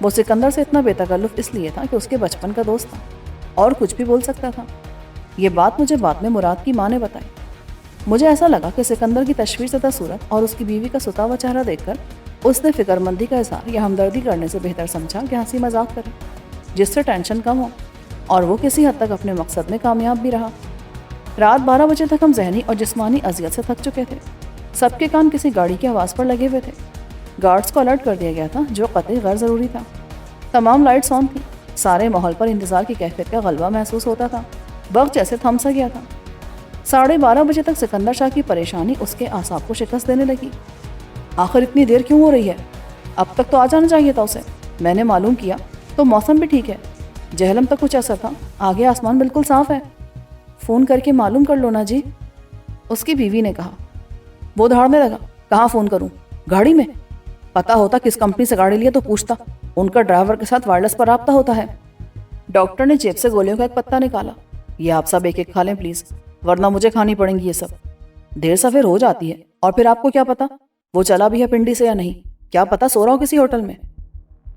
وہ سکندر سے اتنا بے تکلف اس لیے تھا کہ اس کے بچپن کا دوست تھا اور کچھ بھی بول سکتا تھا۔ یہ بات مجھے بعد میں مراد کی ماں نے بتائی۔ مجھے ایسا لگا کہ سکندر کی تشویش زدہ صورت اور اس کی بیوی کا ستا ہوا چہرہ دیکھ کر اس نے فکر مندی کا اظہار یا ہمدردی کرنے سے بہتر سمجھا کہ ہنسی مذاق کرے، جس سے ٹینشن کم ہو اور وہ کسی حد تک اپنے مقصد میں کامیاب بھی رہا۔ رات 12 بجے تک ہم ذہنی اور جسمانی اذیت سے تھک چکے تھے۔ سب کے کان کسی گاڑی کی آواز پر لگے ہوئے تھے۔ گارڈز کو الرٹ کر دیا گیا تھا، جو قطعی غیر ضروری تھا۔ تمام لائٹس آن تھیں۔ سارے ماحول پر انتظار کی کیفیت کا غلبہ محسوس ہوتا تھا۔ وقت جیسے تھم سا گیا تھا۔ 12:30 بجے تک سکندر شاہ کی پریشانی اس کے اعصاب کو شکست دینے لگی۔ آخر اتنی دیر کیوں ہو رہی ہے؟ اب تک تو آ جانا چاہیے تھا اسے۔ میں نے معلوم کیا تو موسم بھی ٹھیک ہے، جہلم تک کچھ اثر تھا، آگے آسمان بالکل صاف ہے۔ فون کر کے معلوم کر لو نا جی، اس کی بیوی نے کہا۔ وہ دھاڑنے لگا، کہاں فون کروں؟ گاڑی میں؟ پتا ہوتا کس کمپنی سے گاڑی لیا تو پوچھتا، ان کا ڈرائیور کے ساتھ وائرلیس پر رابطہ ہوتا ہے۔ ڈاکٹر نے جیب سے گولیوں کا ایک پتا نکالا۔ یہ آپ سب ایک ایک کھا لیں پلیز، ورنہ مجھے کھانی پڑیں گی یہ سب۔ دیر سفر ہو جاتی ہے، اور پھر آپ کو کیا پتا وہ چلا بھی ہے پنڈی سے یا نہیں؟ کیا پتا سو رہا ہو کسی ہوٹل میں۔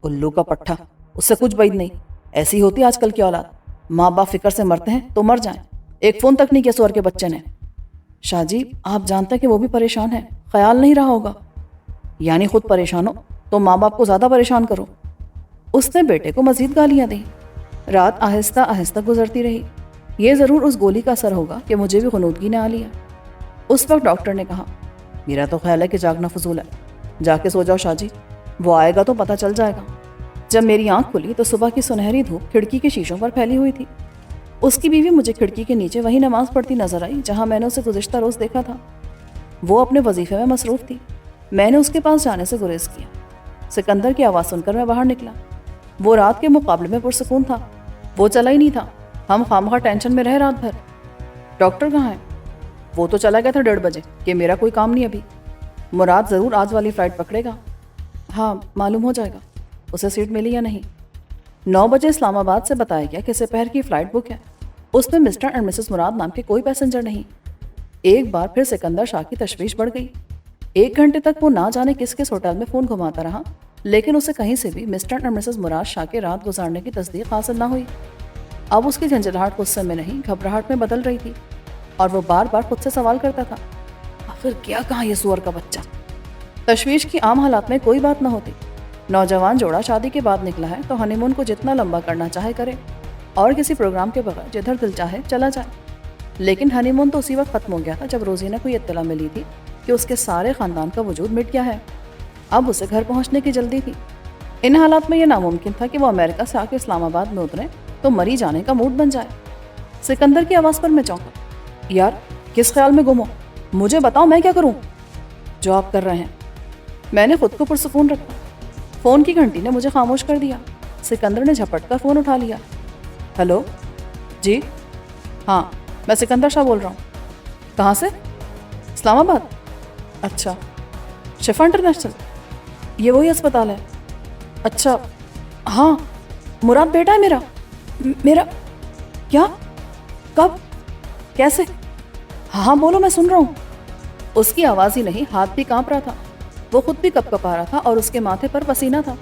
الو کا پٹھا، اس سے کچھ بعید نہیں۔ ایسی ہوتی آج کل کی اولاد، ماں باپ فکر سے مرتے ہیں تو مر جائیں، ایک فون تک نہیں کیا سور کے بچے نے۔ شاہ جی آپ جانتے ہیں کہ وہ بھی پریشان ہے، خیال نہیں رہا ہوگا۔ یعنی خود پریشان ہو تو ماں باپ کو زیادہ پریشان کرو۔ اس نے بیٹے کو مزید گالیاں دیں۔ رات آہستہ آہستہ گزرتی رہی۔ یہ ضرور اس گولی کا اثر ہوگا کہ مجھے بھی غنودگی نے آ لیا۔ اس وقت ڈاکٹر نے کہا، میرا تو خیال ہے کہ جاگنا فضول ہے، جا کے سو جاؤ شاہ جی، وہ آئے گا تو پتہ چل جائے گا۔ جب میری آنکھ کھلی تو صبح کی سنہری دھوپ کھڑکی کے شیشوں پر پھیلی ہوئی تھی۔ اس کی بیوی مجھے کھڑکی کے نیچے وہی نماز پڑھتی نظر آئی جہاں میں نے اسے گزشتہ روز دیکھا تھا۔ وہ اپنے وظیفے میں مصروف تھی۔ میں نے اس کے پاس جانے سے گریز کیا۔ سکندر کی آواز سن کر میں باہر نکلا۔ وہ رات کے مقابلے میں پرسکون تھا۔ وہ چلا ہی نہیں تھا۔ ہم خامخواہ ٹینشن میں رہے رات بھر۔ ڈاکٹر کہاں ہے؟ وہ تو چلا گیا تھا 1:30 بجے کہ میرا کوئی کام نہیں ابھی۔ مراد ضرور آج والی فلائٹ پکڑے گا۔ ہاں معلوم ہو جائے گا اسے سیٹ ملی یا نہیں۔ 9 بجے اسلام آباد سے بتایا گیا کہ سپہر کی فلائٹ بک ہے، اس میں مسٹر اینڈ مسز مراد نام کے کوئی پیسنجر نہیں۔ ایک بار پھر سکندر شاہ کی تشویش بڑھ گئی۔ 1 گھنٹے تک وہ نہ جانے کس کس ہوٹل میں فون گھماتا رہا، لیکن اسے کہیں سے بھی مسٹر اینڈ مسز مراد شاہ کے رات گزارنے کی تصدیق حاصل نہ ہوئی۔ اب اس کی جھنجھلاہٹ غصے میں نہیں گھبراہٹ میں بدل رہی تھی، اور وہ بار بار خود سے سوال کرتا تھا، آخر کیا کہا یہ سور کا بچہ؟ تشویش کی عام حالات میں کوئی بات نہ ہوتی۔ نوجوان جوڑا شادی کے بعد نکلا ہے تو ہنی مون کو جتنا لمبا کرنا چاہے کرے اور کسی پروگرام کے بغیر جدھر دل چاہے چلا جائے۔ لیکن ہنی مون تو اسی وقت ختم ہو گیا تھا جب روزینہ کو یہ اطلاع ملی تھی کہ اس کے سارے خاندان کا وجود مٹ گیا ہے۔ اب اسے گھر پہنچنے کی جلدی تھی۔ ان حالات میں یہ ناممکن تھا کہ وہ امریکہ سے آ کے اسلام آباد میں اترے تو مری جانے کا موڈ بن جائے۔ سکندر کی آواز پر میں چونکا، یار کس خیال میں گم ہو؟ مجھے بتاؤ میں کیا کروں؟ جو آپ کر رہے ہیں۔ میں نے خود کو پرسکون رکھا۔ فون کی گھنٹی نے مجھے خاموش کر دیا۔ سکندر نے جھپٹ کر فون اٹھا لیا۔ ہیلو جی ہاں میں سکندر شاہ بول رہا ہوں۔ کہاں سے؟ اسلام آباد۔ اچھا شفا انٹرنیشنل، یہ وہی اسپتال ہے؟ اچھا ہاں مراد بیٹا ہے میرا۔ میرا کیا؟ کب؟ کیسے؟ ہاں بولو میں سن رہا ہوں۔ اس کی آواز ہی نہیں ہاتھ بھی کانپ رہا تھا۔ وہ خود بھی کپ کپا رہا تھا اور اس کے ماتھے پر پسینہ تھا۔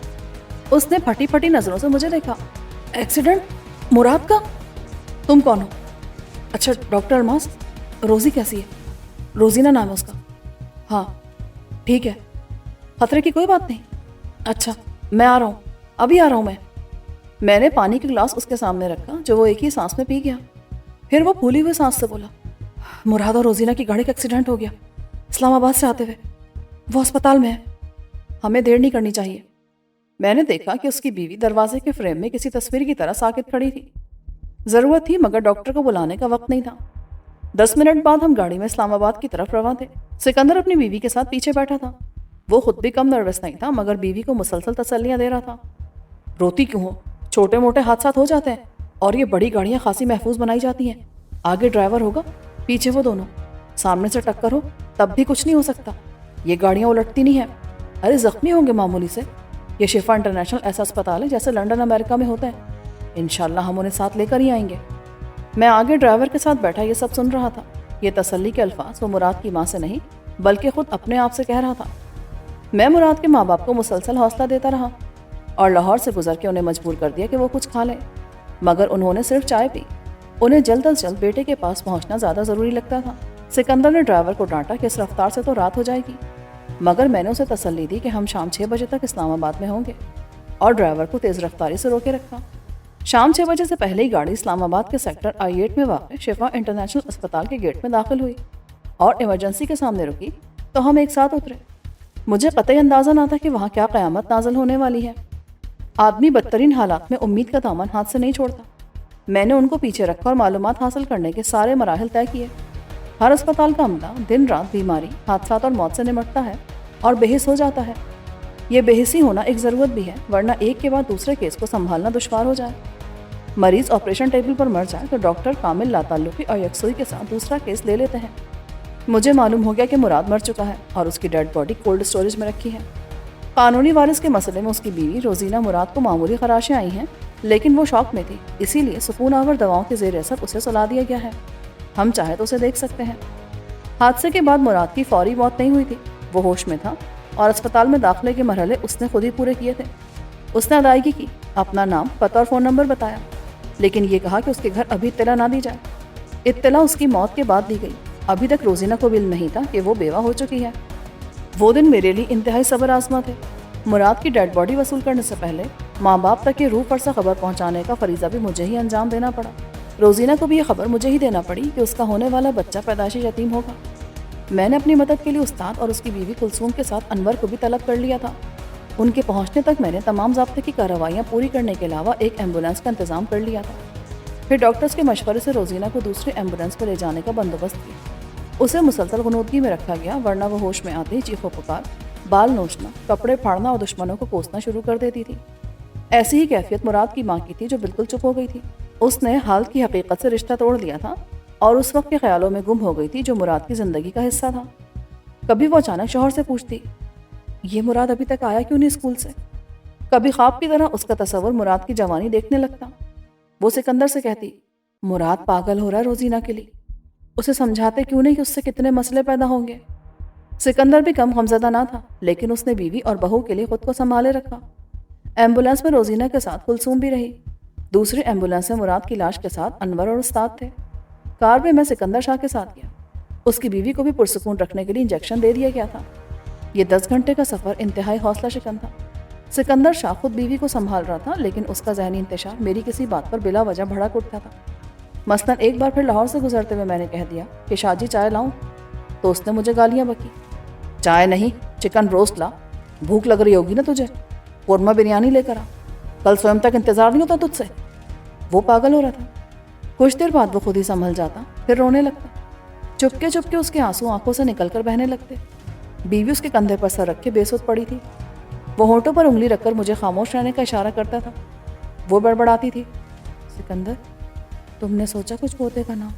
اس نے پھٹی پھٹی نظروں سے مجھے دیکھا۔ ایکسیڈنٹ مراد کا؟ تم کون ہو؟ اچھا ڈاکٹر الماس، روزی کیسی ہے؟ روزینہ نام ہے اس کا۔ ہاں ٹھیک ہے، خطرے کی کوئی بات نہیں۔ اچھا میں آ رہا ہوں، ابھی آ رہا ہوں میں نے پانی کا گلاس اس کے سامنے رکھا جو وہ ایک ہی سانس میں پی گیا۔ پھر وہ پھولی ہوئی سانس سے بولا، مراد اور روزینہ کی گاڑی کا ایکسیڈنٹ ہو گیا اسلام آباد سے آتے ہوئے، وہ اسپتال میں ہے، ہمیں دیر نہیں کرنی چاہیے۔ میں نے دیکھا کہ اس کی بیوی دروازے کے فریم میں کسی تصویر کی طرح ساکت کھڑی تھی۔ ضرورت تھی مگر ڈاکٹر کو بلانے کا وقت نہیں تھا۔ 10 منٹ بعد ہم گاڑی میں اسلام آباد کی طرف رواں تھے۔ سکندر اپنی بیوی کے ساتھ پیچھے بیٹھا تھا۔ وہ خود بھی کم نروس نہیں تھا مگر بیوی کو مسلسل تسلیاں دے رہا تھا۔ روتی کیوں ہو؟ چھوٹے موٹے حادثات ہو جاتے ہیں اور یہ بڑی گاڑیاں خاصی محفوظ بنائی جاتی ہیں۔ آگے ڈرائیور ہوگا، پیچھے وہ دونوں، سامنے سے ٹکر ہو تب بھی کچھ نہیں ہو سکتا۔ یہ گاڑیاں الٹتی نہیں ہیں۔ ارے زخمی ہوں گے معمولی سے۔ یہ شفا انٹرنیشنل ایسا اسپتال ہے جیسے لنڈن امریکہ میں ہوتا ہے۔ انشاءاللہ ہم انہیں ساتھ لے کر ہی آئیں گے۔ میں آگے ڈرائیور کے ساتھ بیٹھا یہ سب سن رہا تھا۔ یہ تسلی کے الفاظ وہ مراد کی ماں سے نہیں بلکہ خود اپنے آپ سے کہہ رہا تھا۔ میں مراد کے ماں باپ کو مسلسل حوصلہ دیتا رہا۔ اور لاہور سے گزر کے انہیں مجبور کر دیا کہ وہ کچھ کھا لیں، مگر انہوں نے صرف چائے پی۔ انہیں جلد از جلد بیٹے کے پاس پہنچنا زیادہ ضروری لگتا تھا۔ سکندر نے ڈرائیور کو ڈانٹا کہ اس رفتار سے تو رات ہو جائے گی، مگر میں نے اسے تسلی دی کہ ہم شام 6 بجے تک اسلام آباد میں ہوں گے، اور ڈرائیور کو تیز رفتاری سے روکے رکھا۔ شام 6 بجے سے پہلے ہی گاڑی اسلام آباد کے سیکٹر I-8 میں واقع شفا انٹرنیشنل اسپتال کے گیٹ میں داخل ہوئی اور ایمرجنسی کے سامنے رکی تو ہم ایک ساتھ اترے۔ مجھے قطعی اندازہ نہ تھا کہ وہاں کیا قیامت نازل ہونے والی ہے۔ آدمی بدترین حالات میں امید کا دامن ہاتھ سے نہیں چھوڑتا۔ میں نے ان کو پیچھے رکھا اور معلومات حاصل کرنے کے سارے مراحل طے کیے۔ ہر اسپتال کا عملہ دن رات بیماری، حادثات اور موت سے نمٹتا ہے اور بے حس ہو جاتا ہے۔ یہ بے حسی ہونا ایک ضرورت بھی ہے، ورنہ ایک کے بعد دوسرے کیس کو سنبھالنا دشوار ہو جائے۔ مریض آپریشن ٹیبل پر مر جائے تو ڈاکٹر کامل لاتعلقی اور یکسوئی کے ساتھ دوسرا کیس لے لیتے ہیں۔ مجھے معلوم ہو گیا کہ مراد مر چکا ہے اور اس کی ڈیڈ باڈی کولڈ اسٹوریج میں رکھی ہے۔ قانونی وارث کے مسئلے میں اس کی بیوی روزینہ مراد کو معمولی خراشیں آئی ہیں، لیکن وہ شوق میں تھی، اسی لیے سکون آور دواؤں کے زیر اثر اسے سلا دیا گیا ہے۔ ہم چاہے تو اسے دیکھ سکتے ہیں۔ حادثے کے بعد مراد کی فوری موت نہیں ہوئی تھی، وہ ہوش میں تھا اور اسپتال میں داخلے کے مرحلے اس نے خود ہی پورے کیے تھے۔ اس نے ادائیگی کی، اپنا نام، پتہ اور فون نمبر بتایا، لیکن یہ کہا کہ اس کے گھر ابھی اطلاع نہ دی جائے۔ اطلاع اس کی موت کے بعد دی گئی۔ ابھی تک روزینہ کو علم نہیں تھا کہ وہ بیوہ ہو چکی ہے۔ وہ دن میرے لیے انتہائی صبر آزما تھے۔ مراد کی ڈیڈ باڈی وصول کرنے سے پہلے ماں باپ تک یہ روح فرسا خبر پہنچانے کا فریضہ بھی مجھے ہی انجام دینا پڑا۔ روزینہ کو بھی یہ خبر مجھے ہی دینا پڑی کہ اس کا ہونے والا بچہ پیدائشی یتیم ہوگا۔ میں نے اپنی مدد کے لیے استاد اور اس کی بیوی کلثوم کے ساتھ انور کو بھی طلب کر لیا تھا۔ ان کے پہنچنے تک میں نے تمام ضابطے کی کارروائیاں پوری کرنے کے علاوہ ایک ایمبولینس کا انتظام کر لیا تھا۔ پھر ڈاکٹرز کے مشورے سے روزینہ کو دوسرے ایمبولینس کو لے جانے کا بندوبست کیا۔ اسے مسلسل غنودگی میں رکھا گیا، ورنہ وہ ہوش میں آتے ہی چیخ و پکار، بال نوچنا، کپڑے پھاڑنا اور دشمنوں کو کوسنا شروع کر دیتی تھی۔ ایسی ہی کیفیت مراد کی ماں کی تھی، جو بالکل چپ ہو گئی تھی۔ اس نے حال کی حقیقت سے رشتہ توڑ دیا تھا اور اس وقت کے خیالوں میں گم ہو گئی تھی جو مراد کی زندگی کا حصہ تھا۔ کبھی وہ اچانک شوہر سے پوچھتی، یہ مراد ابھی تک آیا کیوں نہیں اسکول سے؟ کبھی خواب کی طرح اس کا تصور مراد کی جوانی دیکھنے لگتا۔ وہ سکندر سے کہتی، مراد پاگل ہو رہا ہے روزینہ کے لیے، اسے سمجھاتے کیوں نہیں کہ اس سے کتنے مسئلے پیدا ہوں گے۔ سکندر بھی کم غمزدہ نہ تھا، لیکن اس نے بیوی اور بہو کے لیے خود کو سنبھالے رکھا۔ ایمبولینس میں روزینہ کے ساتھ کلثوم بھی رہی۔ دوسری ایمبولینس میں مراد کی لاش کے ساتھ انور اور استاد تھے۔ کار میں سکندر شاہ کے ساتھ گیا۔ اس کی بیوی کو بھی پرسکون رکھنے کے لیے انجیکشن دے دیا گیا تھا۔ یہ 10 گھنٹے کا سفر انتہائی حوصلہ شکن تھا۔ سکندر شاہ خود بیوی کو سنبھال رہا تھا، لیکن اس کا ذہنی انتشار میری کسی بات پر بلا وجہ بھڑک اٹھتا تھا۔ مثلاً ایک بار پھر لاہور سے گزرتے ہوئے میں نے کہہ دیا کہ شاہ جی چائے لاؤں، تو اس نے مجھے گالیاں بکی۔ چائے نہیں، چکن روسٹ لا، بھوک لگ رہی ہوگی نا تجھے، قورمہ بریانی لے کر آ، کل سویم تک انتظار نہیں ہوتا تجھ سے۔ وہ پاگل ہو رہا تھا۔ کچھ دیر بعد وہ خود ہی سنبھل جاتا، پھر رونے لگتا۔ چپکے چپکے اس کے آنسو آنکھوں سے نکل کر بہنے لگتے۔ بیوی اس کے کندھے پر سر رکھ کے بے سود پڑی تھی۔ وہ ہونٹوں پر انگلی رکھ کر مجھے خاموش رہنے کا اشارہ کرتا تھا۔ وہ بڑبڑاتی تھی، سکندر تم نے سوچا کچھ پوتے کا نام؟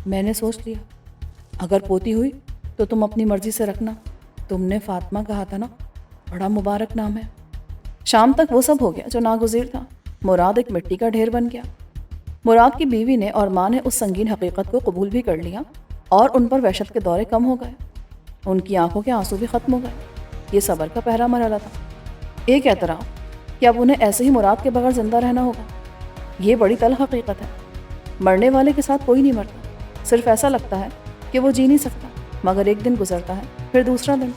میں نے سوچ لیا، اگر پوتی ہوئی تو تم اپنی مرضی سے رکھنا۔ تم نے فاطمہ کہا تھا نا، بڑا مبارک نام ہے۔ شام تک وہ سب ہو گیا جو ناگزیر تھا۔ مراد ایک مٹی کا ڈھیر بن گیا۔ مراد کی بیوی نے اور ماں نے اس سنگین حقیقت کو قبول بھی کر لیا اور ان پر وحشت کے دورے کم ہو گئے۔ ان کی آنکھوں کے آنسو بھی ختم ہو گئے۔ یہ صبر کا پہلا مرحلہ تھا۔ ایک اعتراف کہ اب انہیں ایسے ہی مراد کے بغیر زندہ رہنا ہوگا۔ یہ بڑی تلخ حقیقت ہے۔ مرنے والے کے ساتھ کوئی نہیں مرتا، صرف ایسا لگتا ہے کہ وہ جی نہیں سکتا، مگر ایک دن گزرتا ہے، پھر دوسرا دن،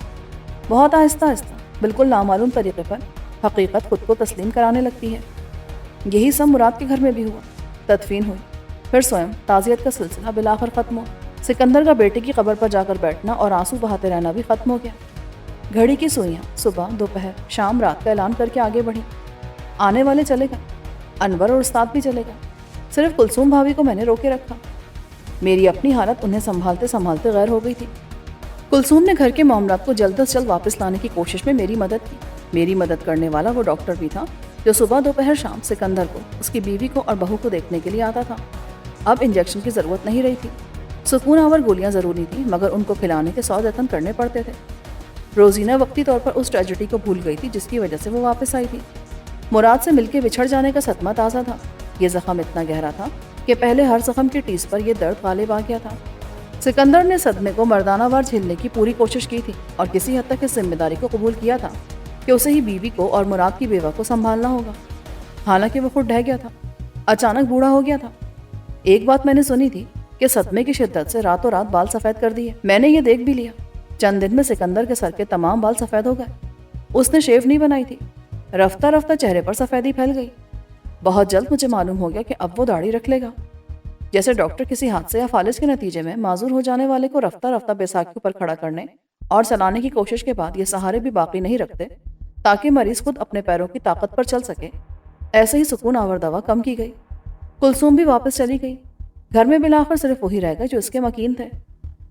بہت آہستہ آہستہ، بالکل نامعلوم طریقے پر حقیقت خود کو تسلیم کرانے لگتی ہے۔ یہی سب مراد کے گھر میں بھی ہوا۔ تدفین ہوئی، پھر سوئم تعزیت کا سلسلہ بالآخر ختم ہوا۔ سکندر کا بیٹے کی قبر پر جا کر بیٹھنا اور آنسو بہاتے رہنا بھی ختم ہو گیا۔ گھڑی کی سوئیاں صبح، دوپہر، شام، رات کا اعلان کر کے آگے بڑھی۔ آنے والے چلے گئے، انور اور استاد بھی چلے گئے، صرف کلثوم بھابھی کو میں نے روکے رکھا۔ میری اپنی حالت انہیں سنبھالتے سنبھالتے غیر ہو گئی تھی۔ کلثوم نے گھر کے معاملات کو جلد از جلد واپس لانے کی کوشش میں میری مدد کی۔ میری مدد کرنے والا وہ ڈاکٹر بھی تھا جو صبح، دوپہر، شام سکندر کو، اس کی بیوی کو اور بہو کو دیکھنے کے لیے آتا تھا۔ اب انجیکشن کی ضرورت نہیں رہی تھی۔ سکون آور گولیاں ضروری تھیں، مگر ان کو کھلانے کے 100 جتن کرنے پڑتے تھے۔ روزینہ وقتی طور پر اس ٹریجڈی کو بھول گئی تھی جس کی وجہ سے وہ واپس آئی تھی۔ مراد سے مل کے بچھڑ جانے کا صدمہ تازہ تھا۔ یہ زخم اتنا گہرا تھا کہ پہلے ہر زخم کی ٹیس پر یہ درد غالب آ گیا تھا۔ سکندر نے صدمے کو مردانہ وار جھیلنے کی پوری کوشش کی تھی اور کسی حد تک اس ذمہ داری کو قبول کیا تھا کہ کہ اسے ہی بیوی کو اور مراد کی بیوہ کو سنبھالنا ہوگا، حالانکہ وہ خود ڈھہ گیا تھا، اچانک بوڑھا ہو گیا تھا۔ ایک بات میں نے سنی تھی کہ صدمے کی شدت سے راتوں رات بال سفید کر دیے۔ میں نے یہ دیکھ بھی لیا، چند دن میں سکندر کے سر کے تمام بال سفید ہو گئے۔ اس نے شیو نہیں بنائی تھی، رفتہ رفتہ چہرے پر سفیدی پھیل گئی۔ بہت جلد مجھے معلوم ہو گیا کہ اب وہ داڑھی رکھ لے گا۔ جیسے ڈاکٹر کسی حادثے یا فالج کے نتیجے میں معذور ہو جانے والے کو رفتہ رفتہ بیساکھیوں پر کھڑا کرنے اور چلانے کی کوشش کے بعد یہ سہارے بھی باقی نہیں رکھتے تاکہ مریض خود اپنے پیروں کی طاقت پر چل سکے، ایسے ہی سکون آور دوا کم کی گئی۔ کلثوم بھی واپس چلی گئی۔ گھر میں بالآخر صرف وہی رہ گئے جو اس کے مکین تھے۔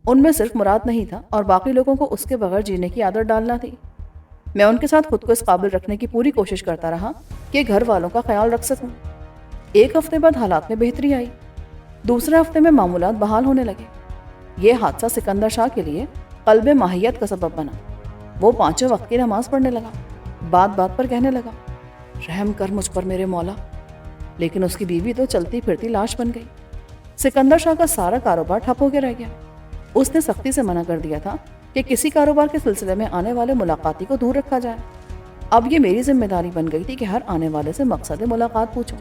ان میں صرف مراد نہیں تھا اور باقی لوگوں کو اس کے بغیر جینے کی عادت ڈالنا تھی۔ میں ان کے ساتھ خود کو اس قابل رکھنے کی پوری کوشش کرتا رہا کہ گھر والوں کا خیال رکھ سکوں۔ ایک ہفتے بعد حالات میں بہتری آئی، دوسرے ہفتے میں معمولات بحال ہونے لگے۔ یہ حادثہ سکندر شاہ کے لیے قلب ماہیت کا سبب بنا۔ وہ پانچوں وقت کی نماز پڑھنے لگا، بات بات پر کہنے لگا، رحم کر مجھ پر میرے مولا۔ لیکن اس کی بیوی تو چلتی پھرتی لاش بن گئی۔ سکندر شاہ کا سارا کاروبار ٹھپ ہو کے رہ گیا۔ اس نے سختی سے منع کر دیا تھا کہ کسی کاروبار کے سلسلے میں آنے والے ملاقاتی کو دور رکھا جائے۔ اب یہ میری ذمہ داری بن گئی تھی کہ ہر آنے والے سے مقصد ملاقات پوچھوں۔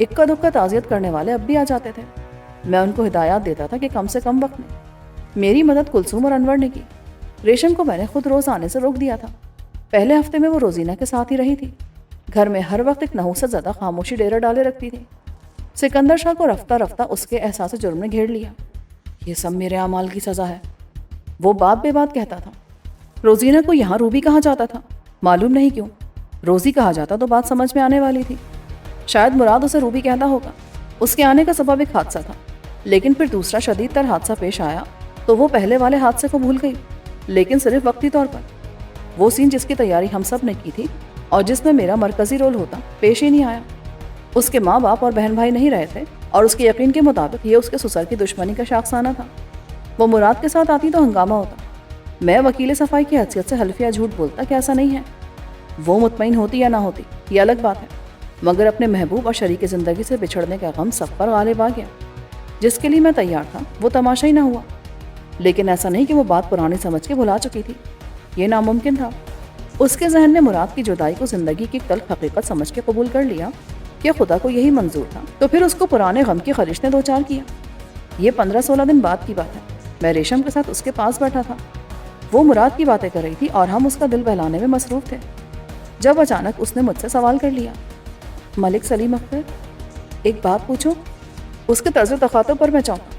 اکا دکا تعزیت کرنے والے اب بھی آ جاتے تھے۔ میں ان کو ہدایات دیتا تھا کہ کم سے کم وقت میں۔ میری مدد کلثوم اور انور نے کی۔ ریشم کو میں نے خود روز آنے سے روک دیا تھا۔ پہلے ہفتے میں وہ روزینہ کے ساتھ ہی رہی تھی۔ گھر میں ہر وقت ایک نحوست زدہ خاموشی ڈیرہ ڈالے رکھتی تھی۔ سکندر شاہ کو رفتہ رفتہ اس کے احساس جرم نے گھیر لیا۔ یہ سب میرے اعمال کی سزا ہے، وہ بات بے بات کہتا تھا۔ روزینہ کو یہاں روبی کہا جاتا تھا، معلوم نہیں کیوں۔ روزی کہا جاتا تو بات سمجھ میں آنے والی تھی۔ شاید مراد اسے روبی کہتا ہوگا۔ اس کے آنے کا سبب ایک حادثہ تھا، لیکن پھر دوسرا شدید تر حادثہ پیش آیا تو وہ پہلے والے حادثے کو بھول گئی، لیکن صرف وقتی طور پر۔ وہ سین جس کی تیاری ہم سب نے کی تھی اور جس میں میرا مرکزی رول ہوتا، پیش ہی نہیں آیا۔ اس کے ماں باپ اور بہن بھائی نہیں رہے تھے اور اس کے یقین کے مطابق یہ اس کے سسر کی دشمنی کا شاخسانہ تھا۔ وہ مراد کے ساتھ آتی تو ہنگامہ ہوتا۔ میں وکیل صفائی کی حیثیت سے حلفیہ جھوٹ بولتا کہ ایسا نہیں ہے۔ وہ مطمئن ہوتی یا نہ ہوتی یہ الگ بات ہے، مگر اپنے محبوب اور شریک زندگی سے بچھڑنے کا غم سب پر غالب آ گیا۔ جس کے لیے میں تیار تھا وہ تماشا ہی نہ ہوا۔ لیکن ایسا نہیں کہ وہ بات پرانی سمجھ کے بھلا چکی تھی، یہ ناممکن تھا۔ اس کے ذہن نے مراد کی جدائی کو زندگی کی تلخ حقیقت سمجھ کے قبول کر لیا کہ خدا کو یہی منظور تھا، تو پھر اس کو پرانے غم کی خلش نے دوچار کیا۔ یہ 15-16 دن بعد کی بات ہے۔ میں ریشم کے ساتھ اس کے پاس بیٹھا تھا۔ وہ مراد کی باتیں کر رہی تھی اور ہم اس کا دل بہلانے میں مصروف تھے، جب اچانک اس نے مجھ سے سوال کر لیا، ملک سلیم اختر، ایک بات پوچھوں؟ اس کے طرز تخاطب پر میں چونکا۔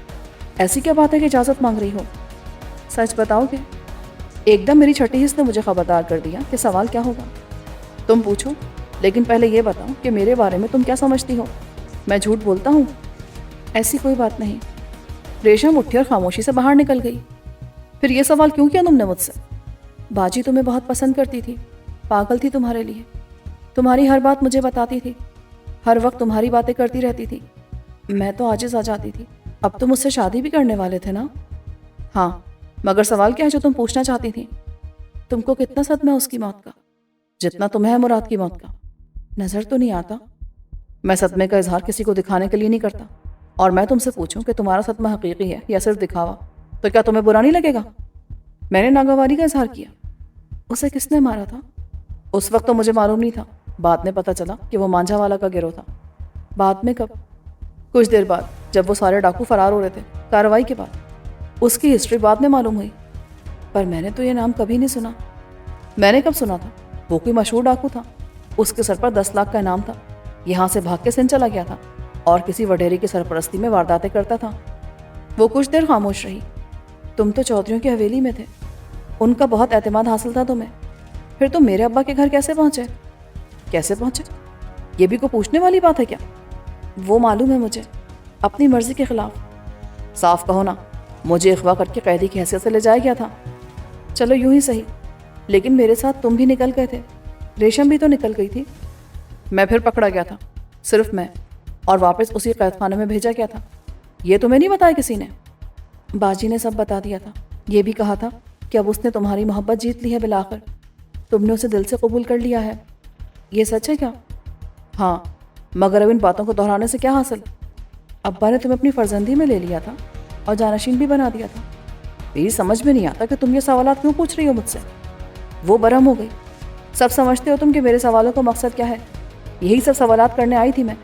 ایسی کیا بات ہے کہ اجازت مانگ رہی ہو؟ سچ بتاؤ گے؟ ایک دم میری چھٹی حس نے مجھے خبردار کر دیا کہ سوال کیا ہوگا۔ تم پوچھو، لیکن پہلے یہ بتاؤ کہ میرے بارے میں تم کیا سمجھتی ہو؟ میں جھوٹ بولتا ہوں؟ ایسی کوئی بات نہیں۔ ریشم اٹھی اور خاموشی سے باہر نکل گئی۔ پھر یہ سوال کیوں کیا تم نے مجھ سے؟ باجی تمہیں بہت پسند کرتی تھی، پاگل تھی تمہارے لیے، تمہاری ہر بات مجھے بتاتی تھی، ہر وقت تمہاری باتیں کرتی رہتی تھی۔ میں تو عاجز آ جاتی تھی۔ اب تم مجھ سے شادی بھی کرنے والے تھے نا؟ ہاں، مگر سوال کیا ہے جو تم پوچھنا چاہتی تھی؟ تم کو کتنا صدمہ ہے اس کی موت کا؟ جتنا تمہیں ہے مراد کی موت کا۔ نظر تو نہیں آتا؟ میں صدمے کا اظہار کسی کو دکھانے کے لیے نہیں کرتا، اور میں تم سے پوچھوں کہ تمہارا صدمہ حقیقی ہے یا صرف دکھاوا، تو کیا تمہیں برا نہیں لگے گا؟ میں نے ناگواری کا اظہار کیا۔ اسے کس نے مارا تھا؟ اس وقت تو مجھے معلوم نہیں تھا، بعد میں پتہ چلا کہ وہ مانجھا والا کا گروہ تھا۔ بعد میں کب؟ کچھ دیر بعد، جب وہ سارے ڈاکو فرار ہو رہے تھے، کارروائی کے بعد۔ اس کی ہسٹری بعد میں معلوم ہوئی، پر میں نے تو یہ نام کبھی نہیں سنا۔ میں نے کب سنا تھا؟ وہ کوئی مشہور ڈاکو تھا، اس کے سر پر 10 لاکھ کا انعام تھا، یہاں سے بھاگ کے سندھ چلا گیا تھا اور کسی وڈیری کی سرپرستی میں وارداتیں کرتا تھا۔ وہ کچھ دیر خاموش رہی۔ تم تو چودھریوں کی حویلی میں تھے، ان کا بہت اعتماد حاصل تھا تمہیں، پھر تم میرے ابا کے گھر کیسے پہنچے؟ کیسے پہنچے؟ یہ بھی کوئی پوچھنے والی بات ہے کیا؟ وہ معلوم ہے مجھے، اپنی مرضی کے خلاف۔ صاف کہو نا، مجھے اغوا کر کے قیدی کی حیثیت سے لے جایا گیا تھا۔ چلو یوں ہی صحیح، لیکن میرے ساتھ تم بھی نکل گئے تھے، ریشم بھی تو نکل گئی تھی۔ میں پھر پکڑا گیا تھا، صرف میں، اور واپس اسی قید خانے میں بھیجا گیا تھا۔ یہ تمہیں نہیں بتایا کسی نے؟ باجی نے سب بتا دیا تھا، یہ بھی کہا تھا کہ اب اس نے تمہاری محبت جیت لی ہے، بالآخر تم نے اسے دل سے قبول کر لیا ہے۔ یہ سچ ہے کیا؟ ہاں، مگر اب ان باتوں کو دہرانے سے کیا حاصل؟ ابا نے تمہیں اپنی فرزندی میں لے لیا تھا اور جانشین بھی بنا دیا تھا۔ میری سمجھ میں نہیں آتا کہ تم یہ سوالات کیوں پوچھ رہی ہو مجھ سے۔ وہ برہم ہو گئی۔ سب سمجھتے ہو تم کہ میرے سوالوں کا مقصد کیا ہے؟ یہی سب سوالات کرنے آئی تھی میں،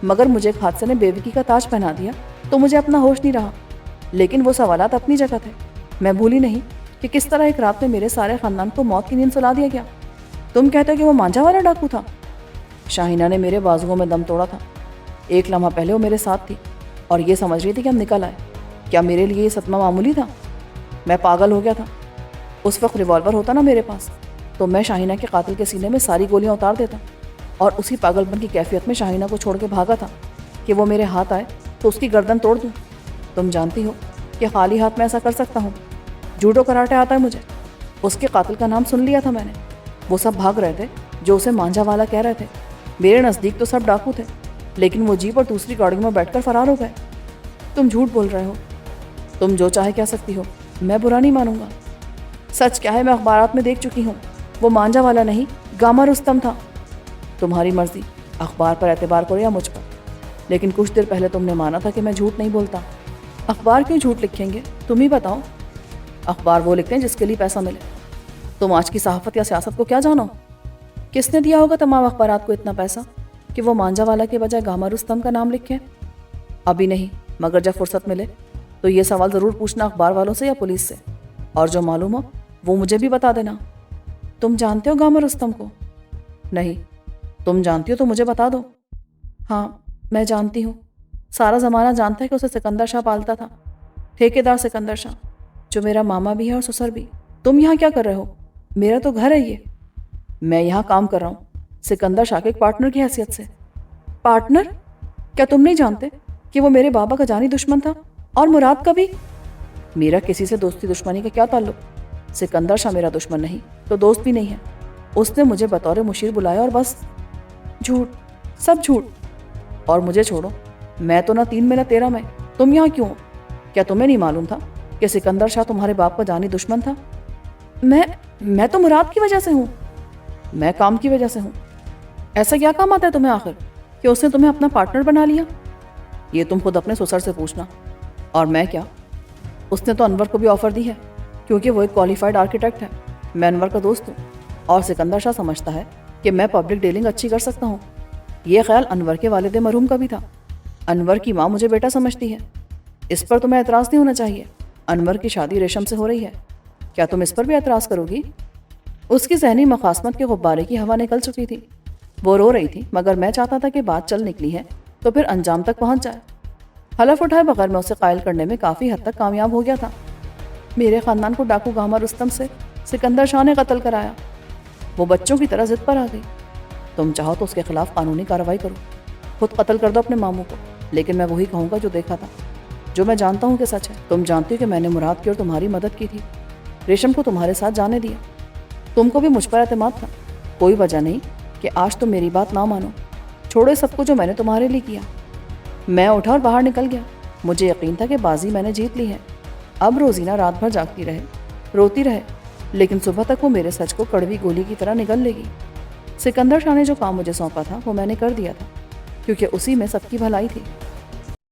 مگر مجھے ایک حادثے نے بیوقی کا تاج پہنا دیا تو مجھے اپنا ہوش نہیں رہا۔ لیکن وہ سوالات اپنی جگہ تھے۔ میں بھولی نہیں کہ کس طرح ایک رات میں میرے سارے خاندان کو موت کی نیند سلا دیا گیا۔ تم کہتے ہو کہ وہ مانجھا والا ڈاکو تھا؟ شاہینہ نے میرے بازوؤں میں دم توڑا تھا۔ ایک لمحہ پہلے وہ میرے ساتھ تھی اور یہ سمجھ رہی تھی کہ ہم نکل آئے۔ کیا میرے لیے یہ صدمہ معمولی تھا؟ میں پاگل ہو گیا تھا۔ اس وقت ریوالور ہوتا نا میرے پاس تو میں شاہینہ کے قاتل کے سینے میں ساری گولیاں اتار دیتا، اور اسی پاگل پن کی کیفیت میں شاہینہ کو چھوڑ کے بھاگا تھا کہ وہ میرے ہاتھ آئے تو اس کی گردن توڑ دوں۔ تم جانتی ہو کہ خالی ہاتھ میں ایسا کر سکتا ہوں؟ جوڈو کراٹے آتا ہے مجھے۔ اس کے قاتل کا نام سن لیا تھا میں نے۔ وہ سب بھاگ رہے تھے جو اسے مانجھا والا کہہ رہے تھے۔ میرے نزدیک تو سب ڈاکو تھے، لیکن وہ جیپ اور دوسری گاڑیوں میں بیٹھ کر فرار ہو گئے۔ تم جھوٹ بول رہے ہو۔ تم جو چاہے کہہ سکتی ہو، میں برا نہیں مانوں گا۔ سچ کیا ہے میں اخبارات میں دیکھ چکی ہوں، وہ مانجھا والا نہیں گاما رستم تھا۔ تمہاری مرضی، اخبار پر اعتبار کرو یا مجھ پر، لیکن کچھ دیر پہلے تم نے مانا تھا کہ میں جھوٹ نہیں بولتا۔ اخبار کیوں جھوٹ لکھیں گے تم ہی بتاؤ؟ اخبار وہ لکھتے ہیں جس کے لیے پیسہ ملے۔ تم آج کی صحافت یا سیاست کو کیا جانو؟ کس نے دیا ہوگا تمام اخبارات کو اتنا پیسہ کہ وہ مانجھا والا کے بجائے گاما رستم کا نام لکھیں؟ ابھی نہیں، مگر جب فرصت ملے تو یہ سوال ضرور پوچھنا اخبار والوں سے یا پولیس سے، اور جو معلوم ہو وہ مجھے بھی بتا دینا۔ تم جانتے ہو گاما رستم کو؟ نہیں۔ تم جانتی ہو تو مجھے بتا دو۔ ہاں میں جانتی ہوں، سارا زمانہ جانتا ہے کہ اسے سکندر شاہ پالتا تھا، ٹھیکیدار سکندر شاہ، جو میرا ماما بھی ہے اور سسر بھی۔ تم یہاں کیا کر رہے ہو؟ میرا تو گھر ہے یہ۔ میں یہاں کام کر رہا ہوں، سکندر شاہ کے ایک پارٹنر کی حیثیت سے۔ پارٹنر؟ کیا تم نہیں جانتے کہ وہ میرے بابا کا جانی دشمن تھا، اور مراد کا بھی؟ میرا کسی سے دوستی دشمنی کا کیا تعلق؟ سکندر شاہ میرا دشمن نہیں تو دوست بھی نہیں ہے۔ اس نے مجھے بطور مشیر بلایا اور بس۔ جھوٹ، سب جھوٹ۔ اور مجھے چھوڑو، میں تو نہ 3 میں نہ 13 میں۔ تم یہاں کیوں ہو؟ کیا تمہیں نہیں معلوم تھا کہ سکندر شاہ تمہارے باپ کا جانی دشمن تھا؟ میں تو مراد کی وجہ سے ہوں۔ میں کام کی وجہ سے ہوں۔ ایسا کیا کام آتا ہے تمہیں آخر کہ اس نے تمہیں اپنا پارٹنر بنا لیا؟ یہ تم خود اپنے سسر سے پوچھنا۔ اور میں کیا؟ اس نے تو انور کو بھی آفر دی ہے، کیونکہ وہ ایک کوالیفائڈ آرکیٹیکٹ ہے۔ میں انور کا دوست ہوں، اور سکندر شاہ سمجھتا ہے کہ میں پبلک ڈیلنگ اچھی کر سکتا ہوں۔ یہ خیال انور کے والد مرحوم کا بھی تھا۔ انور کی ماں مجھے بیٹا سمجھتی ہے۔ اس پر تمہیں اعتراض نہیں ہونا چاہیے۔ انور کی شادی ریشم سے ہو رہی ہے، کیا تم اس پر بھی اعتراض کرو گی؟ اس کی ذہنی مخاصمت کے غبارے کی ہوا نکل چکی تھی۔ وہ رو رہی تھی، مگر میں چاہتا تھا کہ بات چل نکلی ہے تو پھر انجام تک پہنچ جائے۔ حلف اٹھائے بغیر میں اسے قائل کرنے میں کافی حد تک کامیاب ہو گیا تھا۔ میرے خاندان کو ڈاکو گاما رستم سے سکندر شاہ نے قتل کرایا۔ وہ بچوں کی طرح ضد پر آ گئی۔ تم چاہو تو اس کے خلاف قانونی کارروائی کرو، خود قتل کر دو اپنے ماموں کو، لیکن میں وہی کہوں گا جو دیکھا تھا، جو میں جانتا ہوں کہ سچ ہے۔ تم جانتی ہو کہ میں نے مراد کی اور تمہاری مدد کی تھی، ریشم کو تمہارے ساتھ جانے دیا۔ تم کو بھی مجھ پر اعتماد تھا، کوئی وجہ نہیں کہ آج تم میری بات نہ مانو۔ چھوڑو سب کو جو میں نے تمہارے لیے کیا۔ میں اٹھا اور باہر نکل گیا۔ مجھے یقین تھا کہ بازی میں نے جیت لی ہے۔ اب روزینہ رات بھر جاگتی رہے، روتی رہے، لیکن صبح تک وہ میرے سچ کو کڑوی گولی کی طرح نگل لے گی۔ سکندر شاہ نے جو کام مجھے سونپا تھا وہ میں نے کر دیا تھا، کیونکہ اسی میں سب کی بھلائی تھی۔